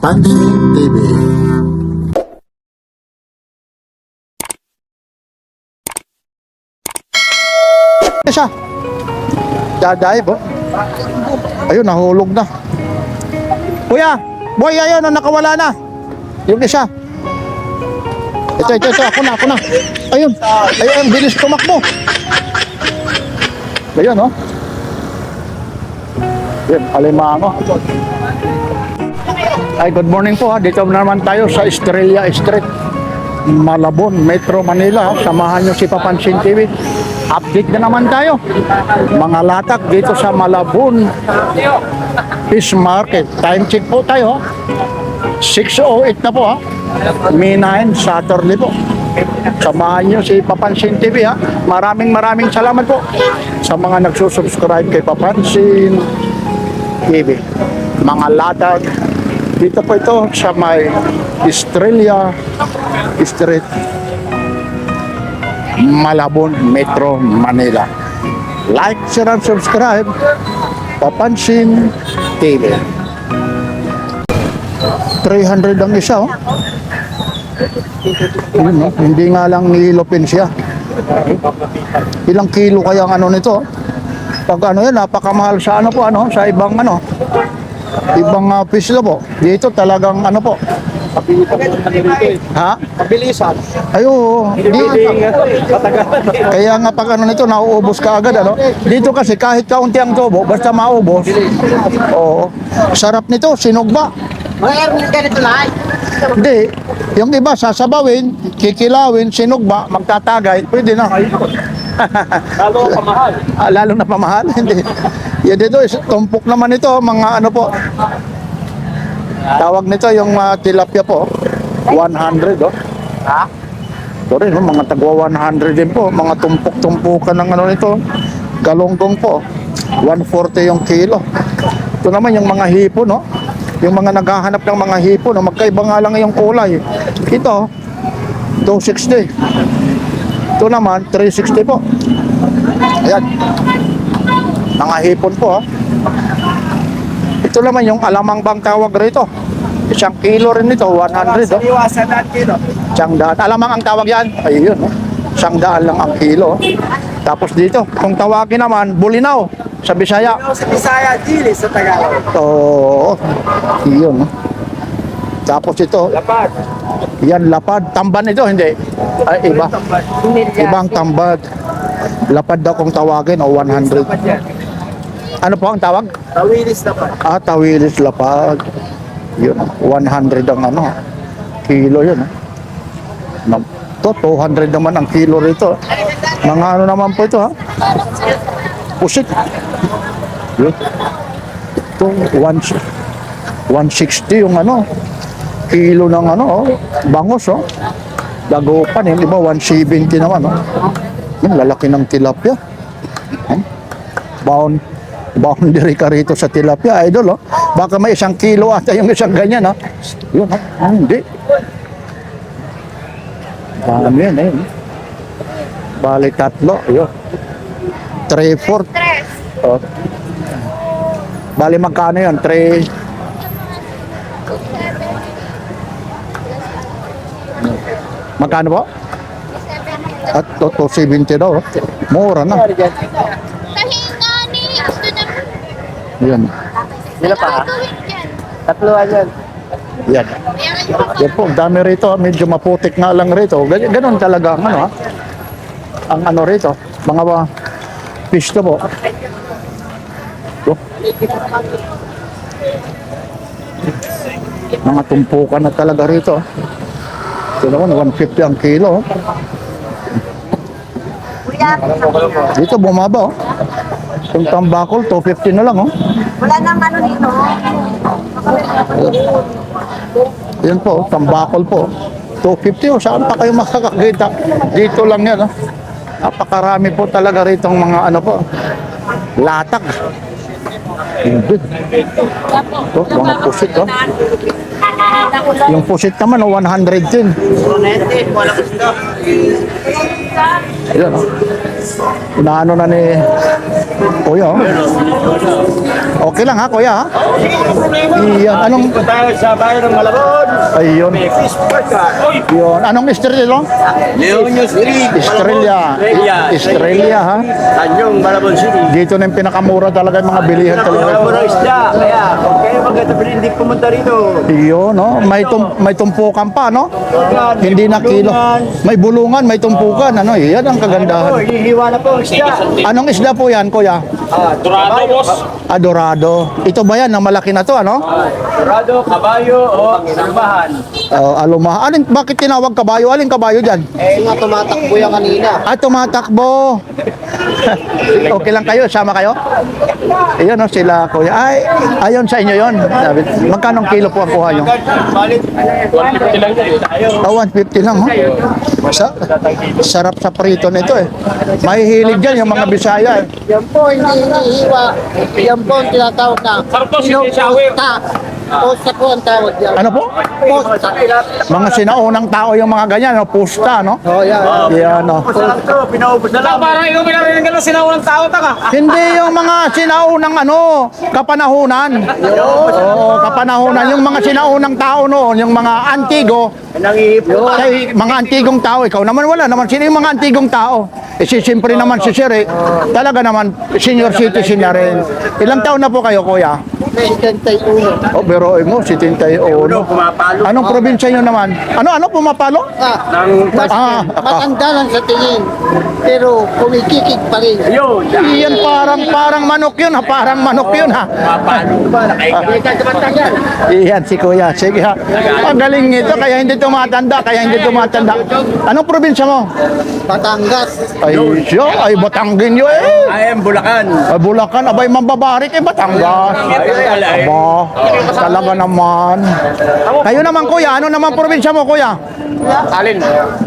Papansin TV. Siya. Dadive, oh. Ayun, nahulog na. Kuya, boy, ayun, nakawala na. Yung isa. Ito, ako na. Ayun, ayun, bilis tumakbo. Ayun, oh. Ayun, alimango. Ay, good morning po, ha. Dito naman tayo sa Estrella Street, Malabon, Metro Manila. Samahan nyo si Papansin TV. Update na naman tayo. Mga latak dito sa Malabon Fish Market. Time check po tayo. 6:08 na po, ha. May 9 Saturday po. Samahan nyo si Papansin TV, ha. Maraming salamat po sa mga nagsusubscribe kay Papansin TV. Mga latak dito po ito sa may Estrella Street, Malabon, Metro Manila. Like, share, and subscribe. Papansin TV. 300 ang isa, oh. Yun, oh. Hindi nga lang nilopin siya. Ilang kilo kaya ang ano nito? Pag ano yan, napakamahal sa ano po, ano, sa ibang ano, ibang fish na po. Dito talagang ano po. Ha? Pabilisan. Ayo, kaya nga pag ano nito, nauubos ka agad, ano? Dito kasi kahit kaunti ang tubo, basta maubos. Oo. Sarap nito, sinugba. Hindi. Yung iba, sasabawin, kikilawin, sinugba, magtatagay, pwede na. Lalo pamahal. Lalo na pamahal? Hindi. Yan dito, tumpok naman ito, mga ano po. Tawag nito yung tilapia po, 100, oh. Ha? Ito rin, oh, mga tagwa 100 din po, mga tumpok-tumpukan ng ano nito, galonggong po, 140 yung kilo. Ito naman yung mga hipon, no? Yung mga naghahanap ng mga hipon, no? Magkaiba nga lang yung kulay. Ito, 260. Ito naman, 360 po. Ayan. Mga hipon po, ha. Ito naman yung alamang bang tawag rito. 1 kilo rin nito, 100, oh. Iwasan na kilo. 100. Alamang ang tawag yan. Ayun, oh. 100 lang ang kilo. Tapos dito, kung tawagin naman, bulinaw sa Bisaya. Sa Bisaya, Dili sa Tagalog. Oo. Yun, oh. Tapos ito, Lapad. yan lapad. Tamban ito, hindi. Ay, iba. Ibang tambad. Lapad daw kung tawagin, o 100. Ano po ang tawag? Tawilis lapad. Tawilis lapad. Yun, 100 ang ano, kilo yun. Ito, 200 naman ang kilo rito. Mga ano naman po ito, ha? Pusit. Yun. Ito, 160 yung ano, kilo ng ano, oh, bangos, oh. Dagupan, yung iba 170 naman, oh. Yung lalaki ng tilapia. Boundary ka rito sa tilapia, idol, oh. Baka may 1 kilo ata yung isang ganyan, ha. Yun, oh. Hindi. Dami yan, eh. Bali 3, yun. 3/4. Oh. Bali magkano yun? 3. Magkano po? At 270 daw, oh. Mura na. Yan. Sila pa ha? Tatluan yan. Yan. Yan po, dami rito. Medyo maputik nga lang rito. Ganon talaga ang ano, ha? Ang ano rito. Mga fish to po. Oh. Mga tumpukan na talaga rito. Ito naman, 150 ang kilo. Dito bumaba, oh. Yung tambakol, 250 na lang, oh. Wala nang ano dito. Yan po, tambakol po. 250, oh. Saan pa kayo makakakita? Dito lang yan, oh. Napakarami po talaga rito ang mga ano po. Latak. Hindi. Ito, mga pusit, oh. Yung pusit naman, oh, 100 din. Ayan, oh. Inaano na ni Kuya, oh. Okay. Okay lang ha, kuya ha? Iyan, anong... Tayo sa bayan ng Malabon. Ayun. Fish Parka. Yun. Anong estrella? Leonio Street. Estrella. Estrella ha? Tanyong Malabon City. Dito na yung pinakamura talaga yung mga bilihan Wala talaga. mo ng isda. Kaya, huwag kayo magkatabi, hindi pumunta rito. Yun, no? May tumpukan pa, no? Hindi na kilo. May bulungan, may tumpukan. Ano, yan ang kagandahan. Hihiwa na po ang isda. Anong isda po yan, kuya? Dorado, boss. Adorado. Ito ba yan? Ang malaki na to, ano? Dorado, kabayo, o alumahan. Alumaha. Bakit tinawag kabayo? Alin kabayo dyan? Nga tumatakbo yan kanina. Tumatakbo. Okay lang kayo? Sama kayo? Ayun, no, sila, kuya. Ay, ayon sa inyo yon. Magkano kilo po ang kuha nyo? Balit. 150 lang tayo. 150 lang, ho? Sarap sa prito nito, eh. Mahihilig dyan yung mga Bisaya, eh. Yan po, hindi hinihiwa. Yan po ang tinatawag na posta. Posta po ang tawag yan. Ano po? Posta. Mga sinaunang tao yung mga ganyan, no? Pusta, no? Oh, yan. Yan, no? Pinaubos na lang. Parang ikaw pinarinig ka ng sinaunang tao, taka. Hindi yung mga sinaunang kapanahunan. Oo, kapanahunan. Yung mga sinaunang tao noon, yung mga antigo, Nangihipon. kay mga antigong tao, ikaw naman wala naman. Sino yung mga antigong tao? Siyempre naman si Sir, eh. Talaga naman, senior citizen na rin. Ilang taon na po kayo, kuya? 71. Oh, pero mo, 71. Pumapalo. Anong probinsya nyo naman? Ano, pumapalo? Matanda lang sa tingin. Pero kumikikig pa rin. Yun. Iyan parang manok yun, ha? Parang manok yun, ha? Pumapalo ba? Iyan, si kuya. Sige, ha? Ang galing nito, kaya hindi tumatanda, Anong probinsya mo? Batangas. Ay, siya, ay Batanggin yun, eh. I am Bulacan. Ay, Bulacan, abay mambabarik, eh, Batangas. Aba, talaga naman. Kayo naman, kuya, ano naman probinsya mo, kuya? Alin?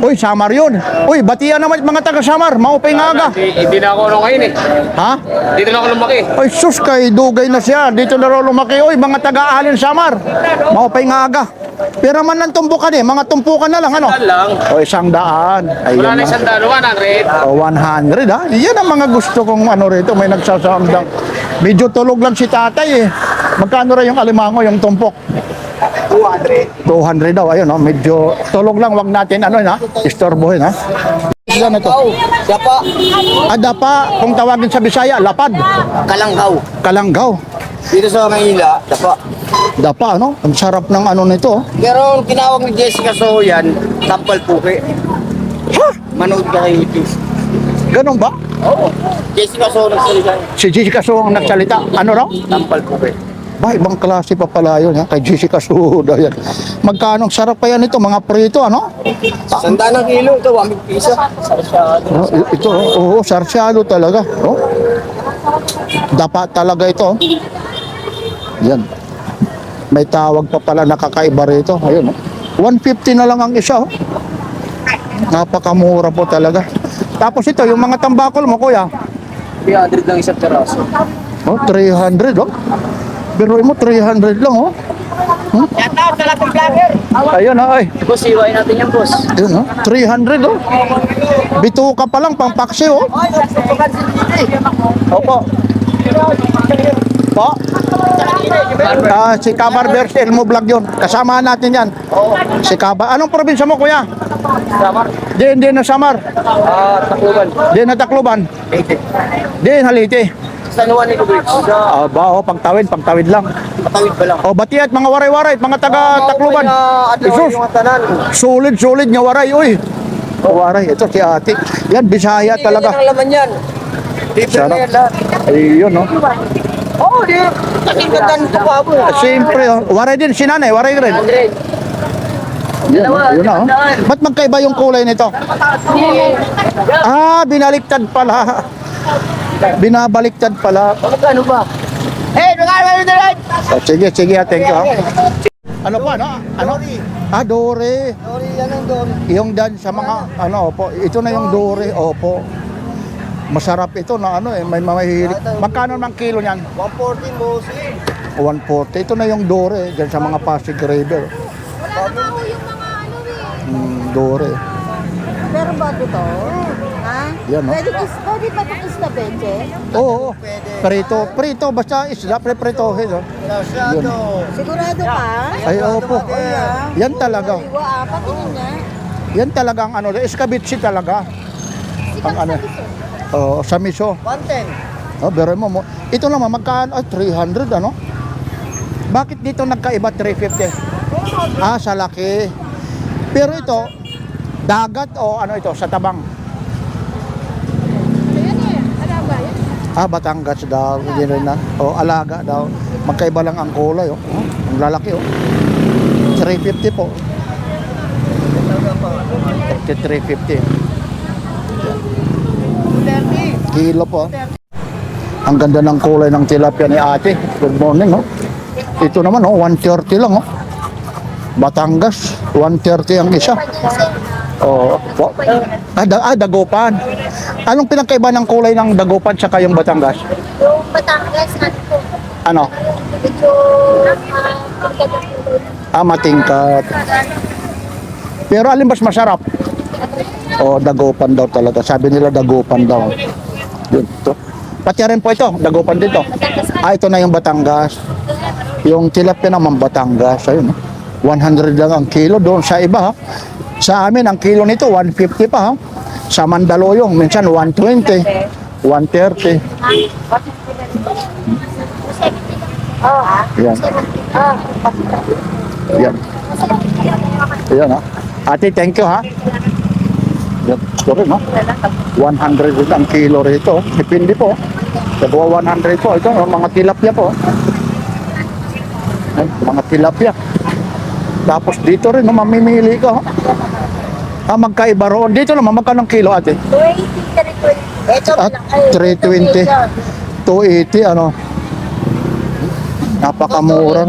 Uy, Samar yun. Uy, batiyan naman mga taga Samar, maupay nga aga. Hindi na ako ngayon eh. Ha? Dito na ako lumaki. Ay, sus, kay dugay na siya. Dito na raw lumaki. Uy, mga taga-alin Samar. Maupay nga aga. Pero man ng tumpukan eh. Mga tumpukan na lang, ano? lang. O, 100. Ayun Wala na na. isang dalo, 100. O, 100, ha? Yan ang mga gusto kong ano rito. May nagsasamdang. Medyo tulog lang si tatay eh. Magkano rin yung alimango, yung tumpok? 200. 200 daw. Ayun, no? Medyo tulog lang. Wag natin, ano, na? Istorbohin, ha? Ilan ito? Dapa. Dapa, kung tawagin sa Bisaya, lapad. Kalanggaw. Kalanggaw. Dito sa Manila, dapa. Dapa, ano? Ang sarap ng ano nito. Pero ang tinawag ni Jessica Soho yan, tampal puke. Ha? Manood ka kay YouTube. Ganun ba? Oo. Jessica Soho nagsalita. Si Jessica Soho ang nagsalita. Ano raw? Tampal puke. Ba, ibang klase pa pala yun, ha? Kay Jessica Soho daw yan. Magkano ang sarap kaya nito? Mga prito, ano? Sandaan ng kilo, ito, 1 piso. Oh, ito, oo, sarsyado talaga. Oh. Dapa talaga ito. Yan. May tawag pa pala nakakaiba rito. Ayun, oh. 150 na lang ang isa, oh. Napakamura po talaga. Tapos ito, yung mga tambakol mo, kuya. 300 lang isang teraso. Oh, 300, oh. Pero mo 300 lang, oh. Yan na, sa lahat ng vlogger. Ayun, oh, ay. Boss, iwain natin yan, boss. Ayun, oh. 300, oh. Bituka pa lang, pang paksi, oh. Opo. Po. Si Kabar Bears Elmo Vlog yun. Kasama natin yan. Si Kabar. Anong probinsya mo, kuya? Samar. Di na Samar. Takluban. Di na Tacloban. Di na Leyte. San Juan ni Kubrik. Sa Aba, oh, pagtawid lang. patawid pa lang. O, bati at mga waray-waray, mga taga Tacloban. Isus, Yung tanan. solid nga waray, uy. O, waray, ito si ate. Yan, Bisaya talaga. Hindi laman yan. Libre Sarap. na yan lahat. Ayun, no. Oo, di. Kasing ganda nito pa po. Siyempre, oh. Waray din si nanay, waray rin. 100. Yun, oh. Yun na, oh. Ba't magkaiba yung kulay nito? Ah, binaliktad pala. Binabaliktad pala. Magkano ba? Eh, magkano na lang? Oh, sige, thank you. Ano pa, no? Ano? Dore. Sorry, yan ang doon. Yung dan sa mga, ano, opo. Ito na yung dore, opo. Masarap ito na ano eh, may mahihilig. Magkano ng kilo niyan? 140 bossing. 140. Ito na yung dore, dyan sa mga Pasig River. Wala naman ho yung mga ano eh. Dore. Pero ba ito? Ha? Yan, no? Pwede pa ito isda, Benje? Oo, prito, basta isda, pretohin, no? Yun. Sigurado ka? Ay, opo. Yan talaga. Iwa, patingin niya. Yan talaga ang ano, escabeche talaga. Ang ano, sa miso. 110. Oh, pero mo, ito naman, magkaan, 300, ano? Bakit dito nagkaiba 350? Sa laki. Pero ito, dagat o ano ito, sa tabang? Batangas daw, hindi rin na. Alaga daw. Magkaiba lang ang kulay, oh. Ang lalaki, oh. 350 po. 350. Kilo po. Ang ganda ng kulay ng tilapia ni ate. Good morning, oh. Ito naman, 130 lang, oh. Batangas, 130 ang isa. Dagupan. Anong pinagkaiba ng kulay ng dagupan sa yung Batangas? Yung Batangas, Ano? medyo Matingkat. Pero alin mas masarap? Dagupan daw talaga. Sabi nila dagupan daw. Yun, ito. Pati rin po ito, dagupan dito. Ito na yung Batangas. Yung tilapia naman Batangas. Ayun, 100 lang ang kilo doon sa iba, ha? Sa amin, ang kilo nito, 150 pa, ha? Sa Mandaluyong, minsan 120, 130. Yan. Yan. Yan, ha? Ate, thank you, ha? Yan. Sorry, no? 100 din ang kilo rito. Depende po. Sa buwa 100 po. Ito, mga tilapia po. Ay, mga tilapia. Tapos dito rin, no, mamimili ka. Magkaiba roon. Dito naman, magkano kilo, ate? 280, 320. Ito, 320. 280, ano? Napakamura.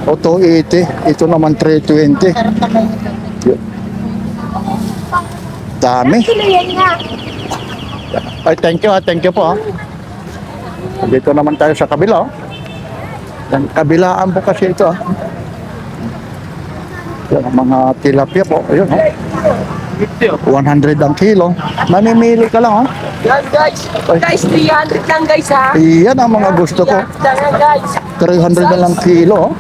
280. Ito naman 320. Yun. Dami. Kilo yan nga. Ay, thank you, ha. Thank you po, ha. Dito naman tayo sa kabila, oh. Yan, kabilaan po kasi ito, ha. Yan, ang mga tilapia po. Ayun, oh. 100 ang kilo. Mamimili ka lang, oh. Yan, guys. Guys, 300 lang, guys, ha? Iyan ang mga gusto ko. Yan, guys. 300 na lang kilo, oh.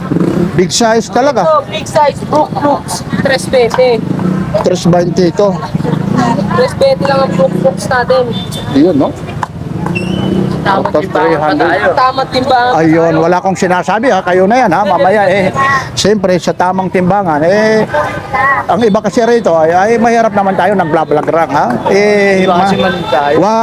Big size talaga. Ito, big size, Brook Brooks, 320. 320 ito. 320 lang ang Brook Brooks natin. Iyon, no? Tapos 300. Tamang timbangan. Ayun, wala akong sinasabi, ha. Kayo na yan, ha. Mamaya, siyempre, sa tamang timbangan, ang iba kasi rito, ay mahirap naman tayo, nag-vlog lang, ha.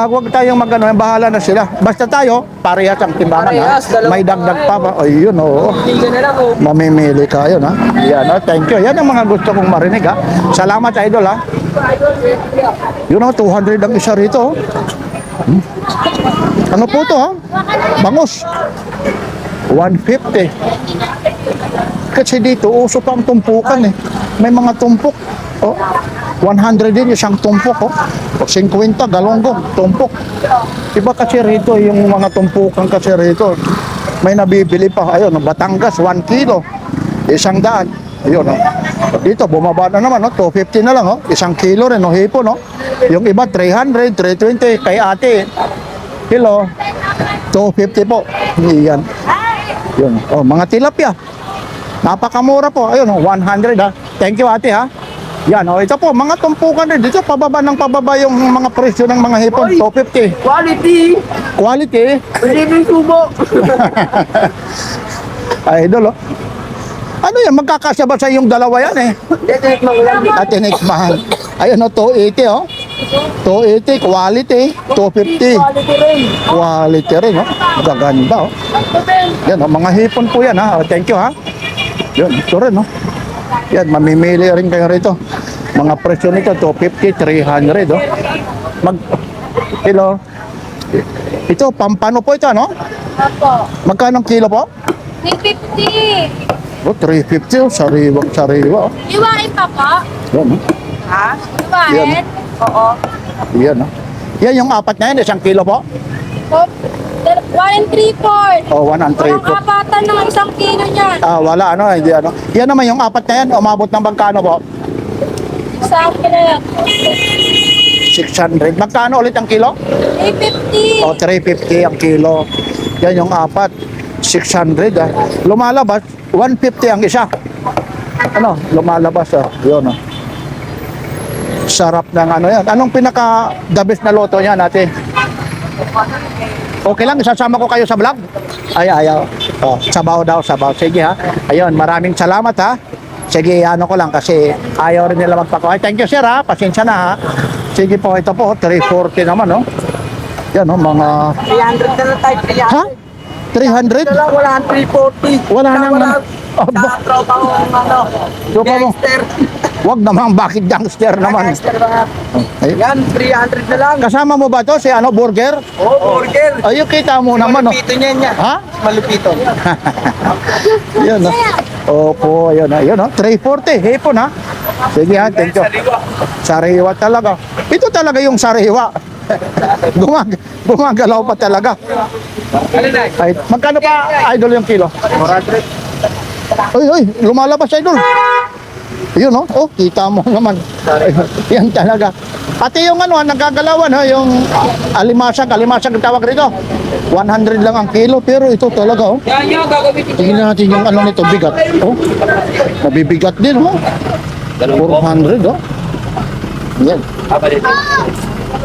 Wag tayong magano, bahala na sila. Basta tayo, parehas ang timbangan, ha. Parehas, dalawa May dagdag pa ba? Ayun, oo. Tingnan na lang, oh. Mamimili ka, yun, ha. Yan, ha. Thank you. Yan ang mga gusto kong marinig, ha. Salamat, idol, ha. Yun, ha. 200 ang isa rito, oh. Ano po to, ha? Bangus. 150. Kasi dito, uso pa ang tumpukan, eh. May mga tumpok. 100 din isang tumpok, oh. 50 galonggong, tumpok. Iba kasi rito, yung mga tumpukan kasi rito. May nabibili pa. Ayun, Batangas, 1 kilo. 100. Ayun, oh. Dito, bumaba na naman, 250 na lang, 1 kilo rin, hipo, no? Yung iba, 300, 320. Kay ate, kilo, 250 po. Yan. Yun. Mga tilapia. Napakamura po. Ayun, 100, ha. Thank you, ate, ha. Yan, ito po, mga tumpukan rin. Dito, pababa ng pababa yung mga presyo ng mga hipon. 250. Quality. Quality. Hindi mo subo. Idol, oh. Ano yan? Magkakasya ba sa yung dalawa yan, eh? Tinikmahan. Ayun, 280, oh. 280, quality. 250. Quality rin. Quality rin, oh. Gaganda, oh. Yan, oh. Mga hipon po yan, ha. Thank you, ha. Yun, ito rin, oh. Yan, mamimili rin kayo rito. Mga presyo nito, 250, 300, oh. Kilo. Ito, pampano po ito, no? Opo. Magkano kilo po? 350. 350, oh. Sariwa, oh. Iwain pa po. Yan, oh. Ha? Iwain? Oo. Yan, oh. Yan yung apat na yan, 1 kilo po. 1 and 3/4. 1 and 3 Walang kapatan ng 1 kilo niyan. Wala, ano, hindi, ano. Yan naman yung apat na yan, umabot ng magkano po? Sa akin na yan. 600. Magkano ulit ang kilo? 850. O, 350 ang kilo. Yan yung apat. 600 ah. Lumalabas, 150 ang isa. Ano? Lumalabas ah. Yun ah. Sarap ng ano yan. Anong pinaka the best na loto niya natin? Okay lang, isasama ko kayo sa vlog. Ay, ayaw. Oh, sabaw daw, sabaw. Sige ha. Ayun, maraming salamat ha. Sige, ano ko lang kasi ayaw rin nila magpako. Ay, thank you sir ha. Pasensya na ha. Sige po, ito po, 340 naman no. Yan no, mga... 300 na lang tayo, 300. Ha? 300? Wala, wala, 340. Wala nang... Wala, Oh, sa tropa ko, ano, Tropa mo? gangster. Wag naman, bakit gangster naman? Gangster ba? Ay, Yan, 300 na lang. kasama mo ba to si ano, burger? Oh, burger. Ayun, kita mo naman no. Malupito niyan niya. Ha? Malupito. Yun no. Opo, ayun na, 340, hipon ha. Sige ha, thank you. Sariwa talaga. Ito talaga yung sariwa. Gumagalaw pa talaga. Ay, magkano pa idol yung kilo? 400. Ay, lumalabas idol. Yun no, oh, kita mo naman. Yan talaga. Pati yung ano, nagagalawan ha, yung alimasag ang tawag rito. 100 lang ang kilo, pero ito talaga oh. Yan yung gagawin. Tingnan natin yung ano nito, bigat. Oh, mabibigat din oh. 400 oh. Yan.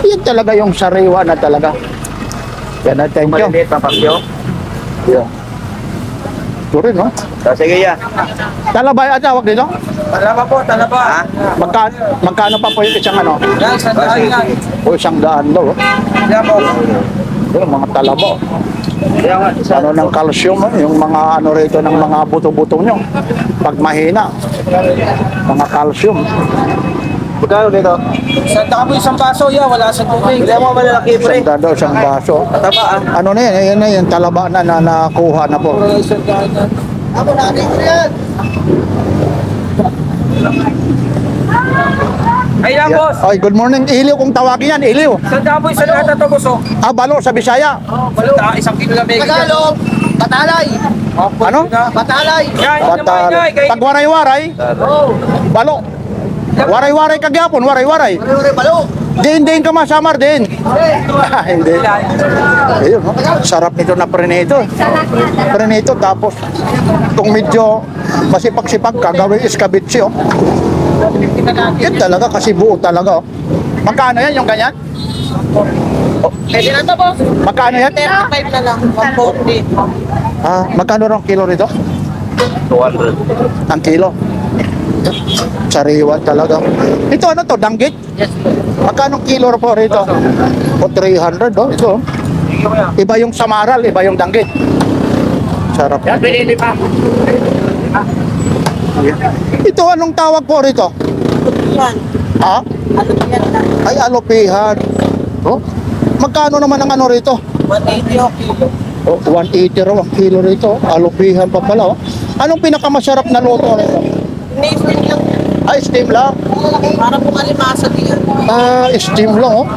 Yan talaga yung sariwa na talaga. Yan na, thank you. Yan. Ito rin no. Sige ya. Talabay at tawag dito. Talaba po, talaba. Magkano pa po yung isang ano? Yan, sandaan yan. O 100 daw oh. Yan po. Yung mga talabo. Ano ng calcium, no? Yung mga ano rito ng mga buto-buto nyo. Pag mahina, mga calcium. Magkano dito? Sandaan po isang baso yan, wala sa tubig. Hindi mo malalaki pre. Isang daw, isang baso. Taba ah. Ano na yan? Ayan na yung talaba na nakuha na po. Sandaan yan. Ako natin ko yan. Ayan Yan. boss. Ay, good morning. Iliw kung tawagin yan, iliw. Sandaan po isang lata to boss oh. Ah, balo sa Bisaya. Sandaan, isang kilo lang bigay. Tagalog, Batalay. Ano? Batalay. Yan, yun naman Batal. yan. Kay- Pag waray-waray, balo. Waray-waray kagyapon, waray-waray. Balo. Din ka masamar din. Hindi. Ayun, no? Sarap nito na prenito. Prenito tapos kung medyo masipag-sipag ka, gawin iskabitsi, oh. Yan talaga kasi buo talaga, oh. Magkano yan yung ganyan? Pwede na to, boss. Magkano yan? 35 na lang. 140. Ah, magkano rin kilo rito? 200. Ang kilo. Sariwa talaga. Ito ano to, danggit? Yes, po. Magkano kilo po rito? O 300, oh. Ito. Iba yung samaral, iba yung danggit. Sarap. Yan, pinili pa. Ito anong tawag po rito? Yan. Ha? Ano yan na? Ay, alopihan. Oh? Magkano naman ang ano rito? 180 o kilo. Oh, 180 raw ang kilo rito. Alopihan pa pala, oh. Anong pinakamasarap na luto rito? Nasting lang. Ay, steam lang. Para po kalimasa din. Ah, steam lang, oh.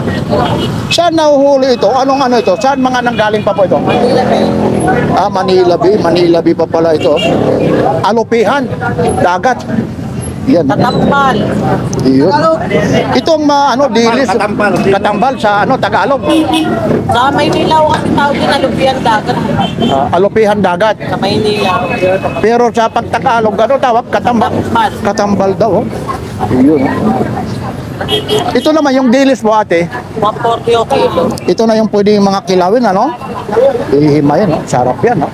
Saan nahuhuli ito? Anong ano ito? Saan mga nanggaling pa po ito? Ah, Manila Bay. Manila Bay pa pala ito. Alopihan. Dagat. Yan. Tatampal. Yun. Itong ano, dilis. Katambal sa ano, Tagalog. Sa Maynila ako kasi tawag din alupian dagat. Alopihan dagat. Sa Maynila. Pero sa pagtagalog, ano tawag? Katambal. Tatampal. Katambal daw, oh. Yun. Ito naman yung dilis mo, ate. 140 o kilo. Ito na yung pwedeng mga kilawin, ano? Ihimayin, no? Sarap yan, no?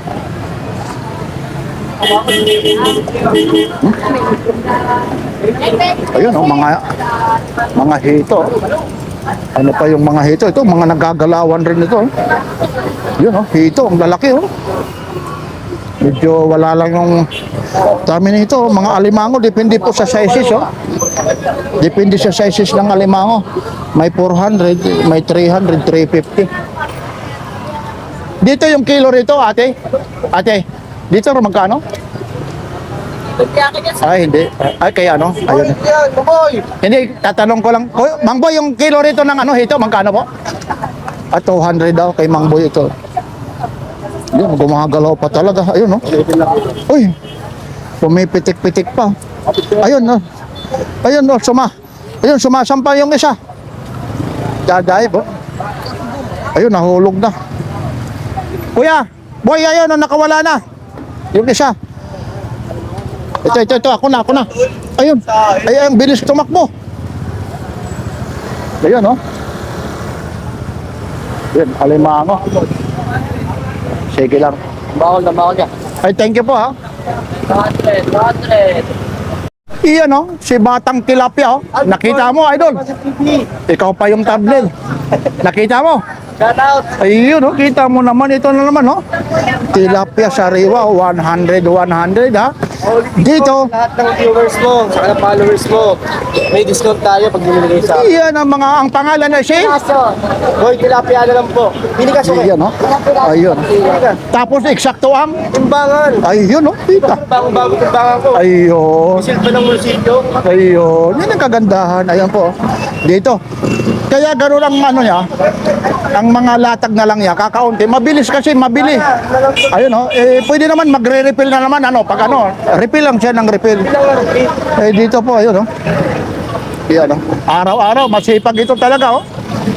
Ayun, oh, mga hito. Ano pa yung mga hito? Ito, mga nagagalawan rin ito. Oh. Yun, oh, hito, ang lalaki, oh. Medyo wala lang yung dami nito, mga alimango, depende po sa sizes, oh. Depende sa sizes ng alimango. May 400, may 300, 350. Dito yung kilo rito, ate. Ate, dito rin magkano? Ay, hindi. Ay, kaya ano? Ayun. Yan, buboy. Hindi, tatanong ko lang. Mang Boy, yung kilo rito ng ano, hito, magkano po? At 200 daw kay Mang Boy ito. Yun, gumagalaw pa talaga. Ayun, no? Uy, pumipitik-pitik pa. Ayun, no? Ayun, no, ayun, sumasampa yung isa. Dadive, oh. Ayun, nahulog na. Kuya, boy, ayun, nakawala na. Yung isa. Ito, ako na. Ayun, ay, ang bilis tumakbo. Ayun, oh. Ayun, alimango. Sige lang. Bawal niya. Ay, thank you po, ha. 100. Iyan, oh, si Batang Tilapia, oh. Nakita mo, idol. Ikaw pa yung tablet. Nakita mo? Shout out. Ayun, oh, kita mo naman. Ito na naman, oh. Tilapia sariwa, 100, ha. Dito, Lahat ng viewers mo, saka ng followers mo, may discount tayo pag bumili kayo sa iyan ang pangalan na si. Boy, tilapia na lang po. Bili ka sa Iyan, oh. Ayun. Tapos, eksakto ang. timbangan. Ayun, oh. Kita. Bago timbangan ko. Ayun. Silpa ng munisipyo. Ayun. Yan ang kagandahan. Ayan po. Dito. Kaya gano'n ang ano niya, ang mga latag na lang niya, kakaunti. Mabilis kasi, mabili. Ayun, oh. Pwede naman magre-refill na naman, ano, pag ano, refill lang siya ng refill. Dito po, ayun, oh. Yan, oh. Araw-araw, masipag ito talaga, oh.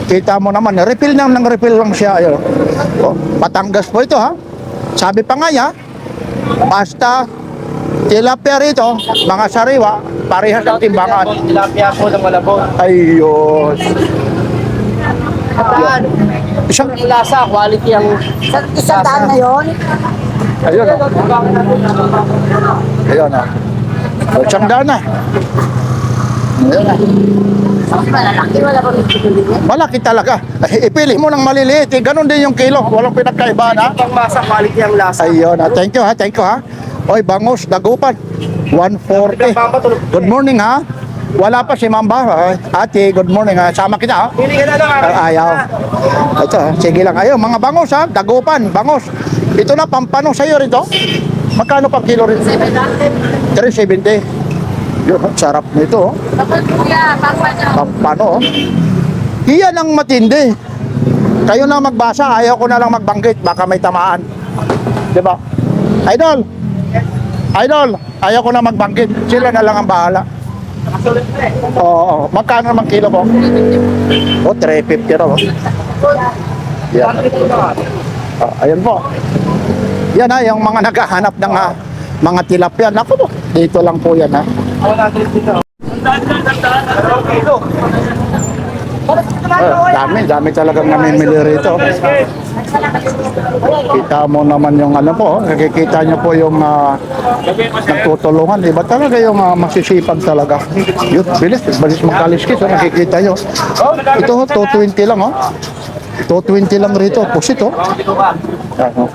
Kita mo naman, refill ng refill lang siya, ayun, oh. Batangas po ito, ha. Sabi pa nga niya, basta tilapia rito, mga sariwa, parehas ang timbangan. Tilapia po ng Malabon. Ayun. Isang, Ang lasa, quality ang Isang daan na yun? ayun, oh. Ayun, oh. O, isang daan na. Ayun, oh. Malalaki, wala pa rin pipiliin. Malaki talaga. Ipili mo ng maliliit. Ganon din yung kilo. Walang pinagkaiba, ha. Pang masa, quality ang lasa. Ayun, thank you, ha. Oy, bangus, dagupan. 140. Good morning, ha. Wala pa si Mamba. Ate, good morning, ha. Sama kita, ha. Bili ka na lang. Ayaw. Ito, sige lang. Ayun, mga bangus, ha. Dagupan, bangus. Ito na, pampano sa'yo rito. Magkano pa kilo rin? 370. Yun, sarap nito, oh. Kapag kuya, pangpa niya. Pampano, oh. Iyan ang matindi. Kayo na magbasa, ayaw ko na lang magbanggit. Baka may tamaan. Diba? Idol, ayaw ko na magbanggit. Sila na lang ang bahala. Oo, magkano naman kilo po? O, 350 raw. Yan. Ayan po. Yan, ha, yung mga naghahanap ng mga tilapia. Naku po, dito lang po yan, ha. Dami talagang namimili rito. Kita mo naman yung ano po, nakikita nyo po yung nagtutulungan. Iba talaga yung masisipag talaga. Yun, bilis magkaliskis, nakikita nyo. Ito, 220 lang, oh. 220 lang rito, pusit, oh. Yan, oh.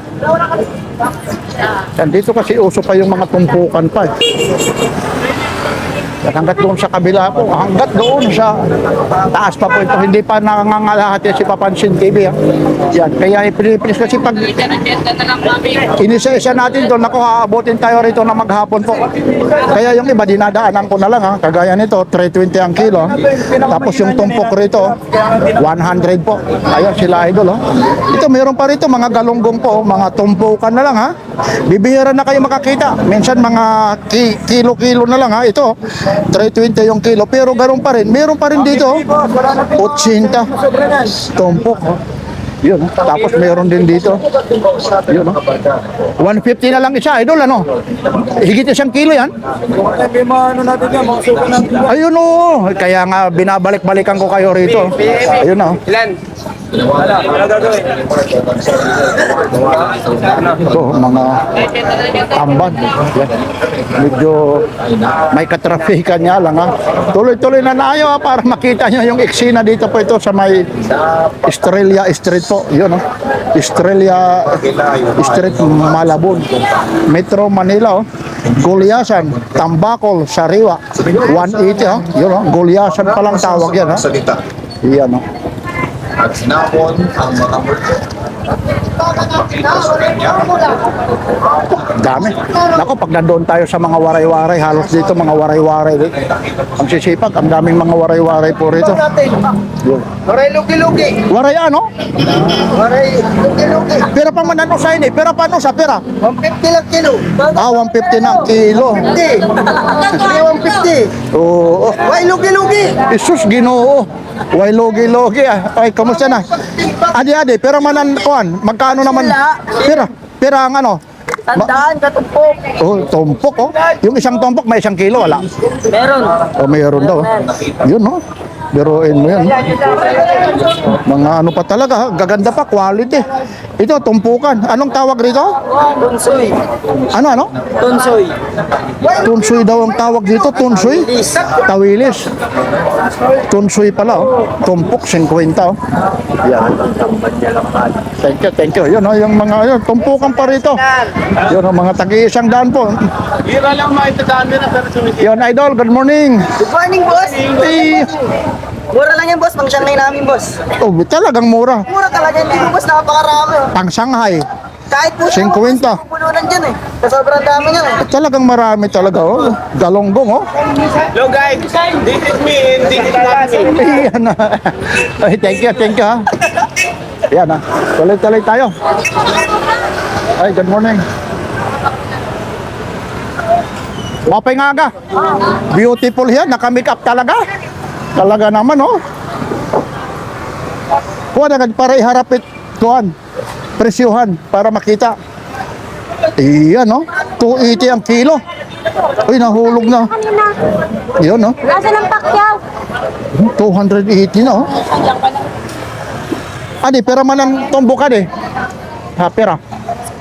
Yan, dito kasi uso pa yung mga tumpukan pa, eh. Hanggat doon sa kabila po, hanggat doon sa taas pa po ito, hindi pa nangangalahati si Papansin TV. Yan, kaya ipinipilis kasi pag inisa-isa natin doon, naku, aabutin tayo rito na maghapon po. Kaya yung iba, dinadaanan ko na lang, ha. Kagaya nito, 320 ang kilo. Tapos yung tumpok rito, 100 po. Ayun, sila idol, oh. Ito, mayroon pa rito, mga galunggong po, mga tumpukan na lang, ha. Bibihira na kayo makakita. Minsan mga kilo-kilo na lang, ha. Ito, 320 yung kilo, pero ganoon pa rin. Meron pa rin dito, 80 tumpok. Yun, tapos meron din dito. Yun, 150 na lang isa, idol, ano? Higit isang kilo yan. Ayun, oh. Kaya nga binabalik-balikan ko kayo rito. Ayun, oh. Ilan? Ito, mga tamban. Yan. Medyo may katrafikan niya lang, ha. Tuloy-tuloy na tayo, ha, para makita nyo yung eksena dito po ito sa may Estrella Street po. Yun, oh. Estrella Street, Malabon, Metro Manila, oh. Gulyasan, Tambakol, Sariwa, 180, ha. Yun, oh. Gulyasan palang tawag yan, ha. Yan, oh. At sinapon ang mga makita sa kanya. Dami. Nako, pag nandoon tayo sa mga waray-waray, halos dito mga waray-waray. Ang sisipag, ang daming mga waray-waray po rito. Yun. Waray lugi-lugi. Waray ano? Waray lugi-lugi. Pera pa man ano sa ini? Pera pa ano sa pera? 150 lang kilo. 150 ng kilo. 150. 150. Oo. Waray lugi-lugi. Isus, Ginoo. Way logi-logi ah. Ay, kamusta na? Adi, pero manan kuan, magkano naman? Pira ang ano? Tandaan, katumpok. Oh, tumpok oh. Yung isang tumpok may 1 kilo, wala. Meron. Oh, mayroon daw. Yun no. Biruin mo yan. Mga ano pa talaga, ha? Gaganda pa, quality. Ito, tumpukan. Anong tawag rito? Tunsoy. Ano? Tunsoy. Tunsoy daw ang tawag dito, tunsoy. Tawilis. Tunsoy pala, oh. Tumpok, 50, oh. Yan. Thank you. Yun, oh, yung mga, yun, tumpukan pa rito. Yun, oh, mga tagi-100 po. Hira lang maitadaan din ang pero sumiti. Yun, Idol, good morning. Good morning, boss. Eh, Mura lang yan, boss. Pang Shanghai namin, boss. oh, talagang mura. Mura talaga yan, boss. Napakarami. Pang Shanghai. Kahit po 50. pulunan dyan eh. Sobrang dami niyan eh. Talagang marami talaga, oh. Galonggong, oh. Hello guys, this is me and this is Nabi. Yan na. Ay, thank you, ha. Yan na. Tuloy-tuloy tayo. Ay, good morning. Mapay nga aga. Beautiful yan. Naka-make up talaga. Talaga naman, oh. Kuha na, para iharapit. Kuhan. Presyuhan para makita. Iyan, oh. 280 ang kilo. Uy, nahulog na. Yun, oh. Nasa ng pakyaw? 280 na, oh. Adi, pera man ang tumbukan eh. Ha, pera.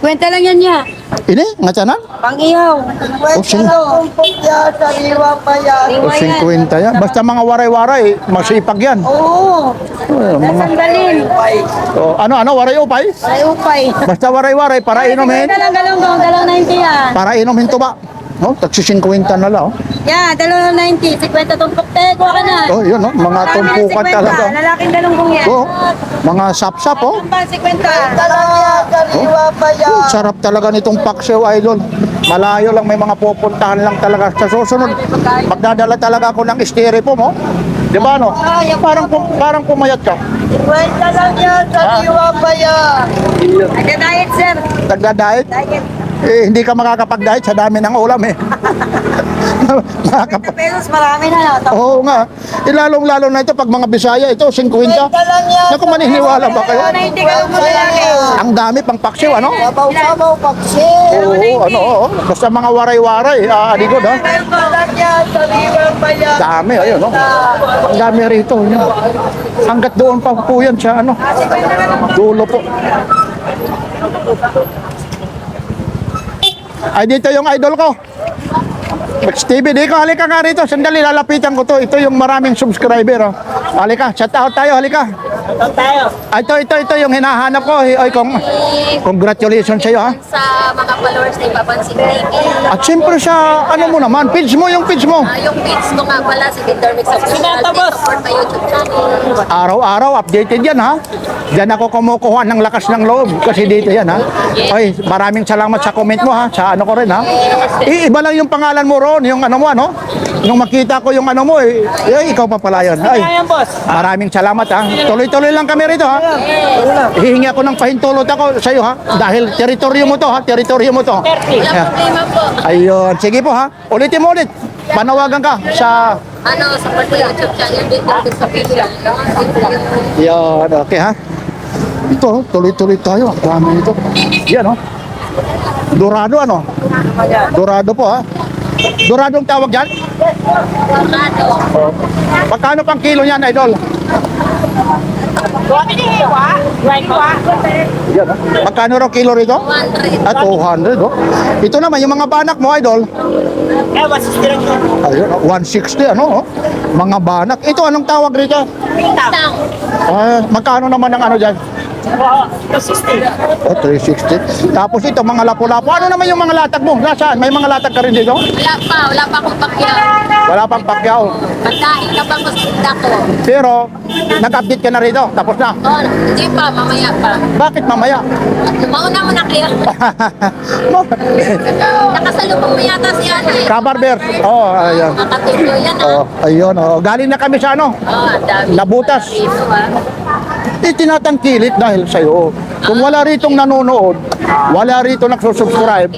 Kwenta lang yan niya. Ini, nga tiyanan? Pang-ihaw. O, sing- Tumpok yan, sariwa pa yan. o 50 yan. Basta mga waray-waray, masipag yan. Oo. Mga, Sandalin. o, ano, waray upay? Ay, upay. Basta waray-waray, para inumin. Dalawang 90 yan. Para inumin to ba? No, tagsi 50 na lang, oh. Yan, dalawang 90. 50 tumpok te, kuha ka na. Oh, yun, oh. Mga tumpukan talaga. Lalaking galunggong yan. Oh, mga sap-sap, oh. Pang 50. Sariwa pa yan. Oh, sarap talaga nitong paksiw, Idol. Malayo lang, may mga pupuntahan lang talaga. Sa susunod, magdadala talaga ako ng styrofoam, mo. Di ba, no? Parang pumayat ka. Kwenta lang yan, sariwa pa yan. Nagda-diet, sir. Nagda-diet? Diet. Eh, hindi ka makakapag-diet sa dami ng ulam, eh. 50 pesos, marami na. Oo nga. Ilalong-lalo na ito pag mga Bisaya, ito 50. Naku, maniniwala ba kayo? 90 ka lang mo lalaki. Ang dami pang paksiw, ano? Sabaw-sabaw, paksiw. Oo, oo. Basta mga waray-waray, aligod, ha? Kwenta lang yan, sariwa pa yan. Dami, ayun, no? Ang dami rito. Yun. Hanggat doon pa po yan sa, ano? Dulo po. Ay, dito yung idol ko. Max TV, di ko, halika nga rito. Sandali, lalapitan ko to. Ito yung maraming subscriber, oh. Halika, shout out tayo, halika. Ito yung hinahanap ko. Ay, congratulations sa'yo, ha. Sa mga followers ni Papansin TV. At siyempre sa, ano mo naman, page mo, yung page mo. Yung page ko nga pala, si Victor Mix Official. Support my YouTube channel. Araw-araw, updated yan, ha. Diyan ako kumukuha ng lakas ng loob. Kasi dito yan, ha. Ay, maraming salamat sa comment mo, ha. Sa ano ko rin, ha. Iba lang yung pangalan mo ron, yung ano mo, ano. Nung makita ko yung ano mo, ikaw pa pala yun. Ay, maraming salamat, ha. Tuloy-tuloy lang kami rito, ha. Hihingi ako ng pahintulot ako sa iyo, ha. Dahil teritoryo mo to, ha. Teritoryo mo to. Walang problema po. Ayun, sige po, ha. Ulitin mo ulit. Panawagan ka sa... Support my YouTube channel, Victor Mix Official. Yan, okay, ha. Ito, tuloy-tuloy tayo. Ang dami nito. Yan, oh. Dorado, ano? Dorado po, ha. Dorado ang tawag dyan? Magkano pang kilo niyan, idol? Yan, ha. Magkano raw kilo rito? 100. At 200, oh. Ito naman, yung mga banak mo, idol. Ayun, oh, 160, ano, oh. Mga banak. Ito, anong tawag rito? Isang. Magkano naman ang ano dyan? 360. Oh, 360. Tapos ito, mga lapu-lapu. Ano naman yung mga latag mo? Nasaan? May mga latag ka rin dito? Wala pa akong pakyaw. Wala pang pakyaw. Pandahin ka pa mas tinda ko. Pero, nag-update ka na rito. Tapos na. Oh, hindi pa, mamaya pa. Bakit mamaya? Mauna mo na kayo. Nakasalubong mo yata si ano eh. Kabarber. Oh, ayun. Nakatuloy yan Oh, ayun. Oh. Galing na kami sa ano? ang dami. Nabutas. Dito ah. Tinatangkilit dahil sa'yo. Kung wala ritong nanonood, wala rito nagsusubscribe,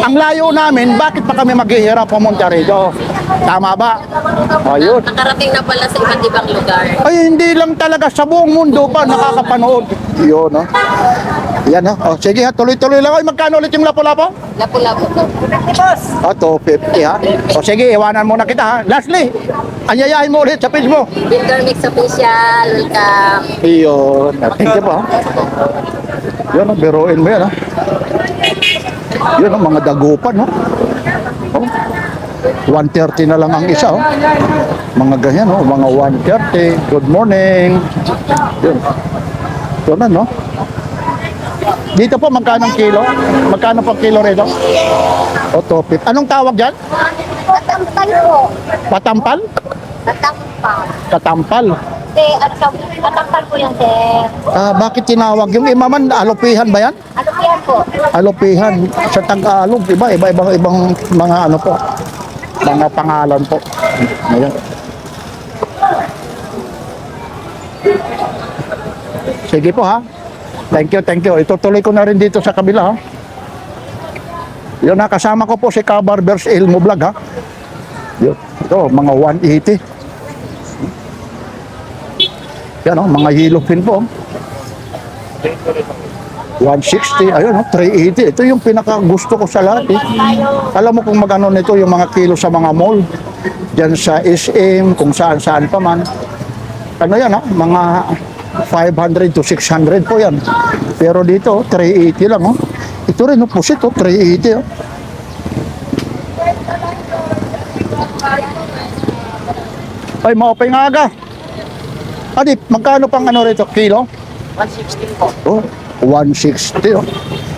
ang layo namin, bakit pa kami maghihirap pumunta rito? Tama ba? Ayun. Nakarating na pala sa iba't ibang lugar. Ay, hindi lang talaga sa buong mundo pa nakakapanood. Yun, no? Yan, no? O, sige ha, tuloy-tuloy lang. Ay, magkano ulit yung lapu-lapo? Lapu-lapu po. O, 250 ha. O, sige, iwanan muna kita ha. Lastly, anyayahin mo ulit sa page mo. Builder Mix Official. Welcome. Iyon. Thank you po. ha. Yun, biruin mo yan ha. Yun, no? Mga dagupan, no? O, 130 na lang ang isa, oh. Mga ganyan, oh. Mga 130. Good morning. Yun. Yun na, no? Dito po, magkano ang kilo? Magkano po ang kilo rito? O, 250. Anong tawag dyan? Matampal po. Patampal? Matampal. Katampal. Matampal po yan, sir. Bakit tinawag? Yung imaman, alopihan ba yan? Ano po yan po? Alopihan. Sa Tagalog, ibang mga ano po. Mga pangalan po. Ayan. Sige po ha. Thank you, thank you. Itutuloy ko na rin dito sa kabila ha. Yun ha, kasama ko po si Kabarbers Ilmo Vlog ha. Yun. Ito, mga 180. Yan o, mga yellow fin po. 160, ayun, 380. Ito yung pinaka gusto ko sa lahat eh. Alam mo kung magano nito yung mga kilo sa mga mall. Diyan sa SM, kung saan-saan pa man. Ano yan ha, mga 500 to 600 po yan. Pero dito, 380 lang oh. Ito rin, pusit oh, 380 oh. Ay, maupay nga aga. Adip, magkano pang ano rito? Kilo? 160 po. Oh, 160 oh.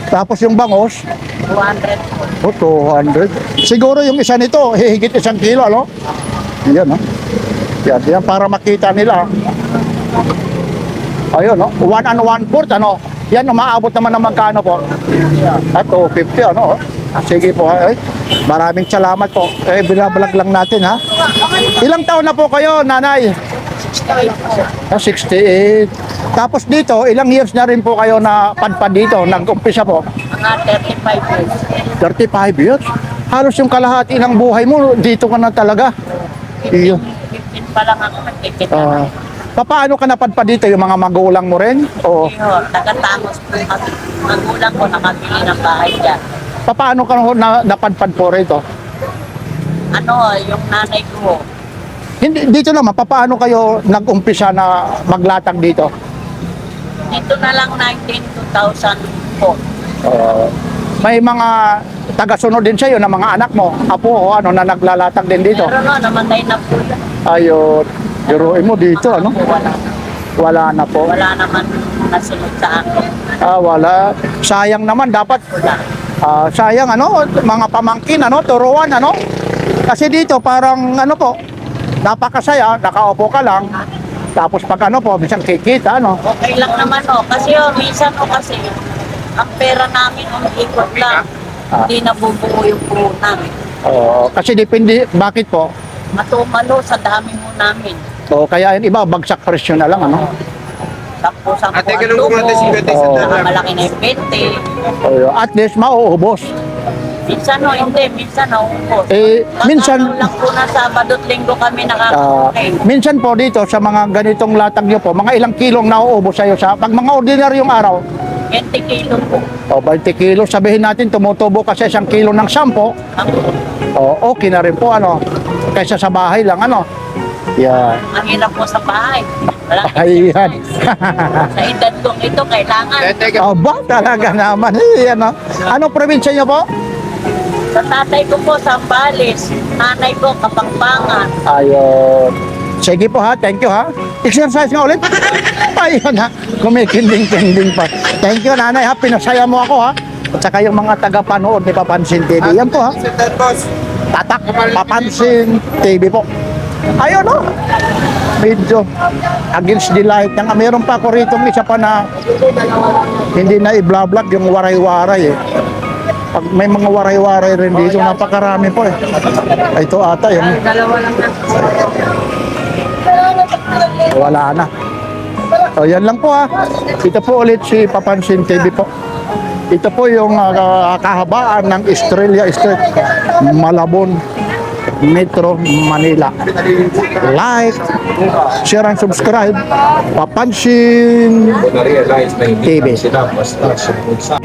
Tapos yung bangos? 200 po. Oh, 200. Siguro yung isa nito, hihigit 1 kilo, ano? Yan, oh. Yan, para makita nila. Ayun, no? 1 and 1/4, ano? Yan, umaabot naman ng magkano po? At 250, ano? Sige po, ay. Maraming salamat po. Binabalag lang natin, ha? Ilang taon na po kayo, nanay? 68. Tapos dito, ilang years na rin po kayo na padpad dito? Nag-umpisa po? Mga 35 years. 35 years? Halos yung kalahati ng buhay mo, dito ka na talaga. Iyo. 15 pa lang ako nagtitip. Paano ka napadpad dito? Yung mga magulang mo rin? O Taga-Tangos po kami. Magulang ko nakabili ng bahay dyan. paano ka napadpad po rito? Ano, yung nanay ko, Hindi, dito naman, paano kayo nag-umpisa na maglatag dito? dito na lang 2000 po. May mga taga-sunod din sa'yo na mga anak mo, apo o ano, na naglalatag din dito? Pero no, namatay na po yan. Ayun, biruin mo dito, ano? Wala. Wala na po. Wala naman nasunod sa akin. Wala. Sayang naman, dapat Wala. sayang ano, mga pamangkin ano, turuan ano. Kasi dito parang ano po, napakasaya, nakaupo ka lang. Tapos pag ano po, minsan kikita ano. Okay lang naman kasi minsan kasi ang pera namin ikot lang. Hindi nabubuo yung puhunan. Kasi depende, bakit po? Matumalo sa dami mo namin. Kaya yung iba, bagsak presyo na lang ano. Tapos ang Ate, kwarto ganun kung ate, 50 sa dala. malaki na yung 20. At least mauubos. Minsan hindi. Minsan naubos. Minsan, lang po na Sabado at Linggo kami nakaka-okay. minsan po dito sa mga ganitong latag nyo po, mga ilang kilong nauubos sa'yo pag mga ordinaryong araw, 20 kilo po. 20 kilo, sabihin natin tumutubo kasi 1 kilo ng sampo, okay na rin po ano, kaysa sa bahay lang ano. Yan. Ang hirap po sa bahay. Wala Ayan. sa edad kong ito, kailangan. Aba, talaga naman. Ano? Anong probinsya nyo po? Sa tatay ko po, Sambales. Nanay ko, Kapampangan. Ayun. Sige po ha, thank you ha. Exercise nga ulit. Ayun ha, kumikinding-kinding pa. Thank you nanay ha, pinasaya mo ako ha. At saka yung mga taga-panood ni Papansin TV. Yan po ha. Tatak, Papansin TV po. Ayun o. Medyo against the light. Meron pa ako rito isa pa na hindi na i-vlog yung waray-waray eh. Pag may mga waray-waray rin dito, napakarami po eh. Ito ata yung wala na. So yan lang po ha. Ito po ulit si Papansin TV po. Ito po yung kahabaan ng Estrella Street, Malabon. Metro Manila. Like, share and subscribe. Papansin Na-realize na hindi TV. sila basta sumunod sa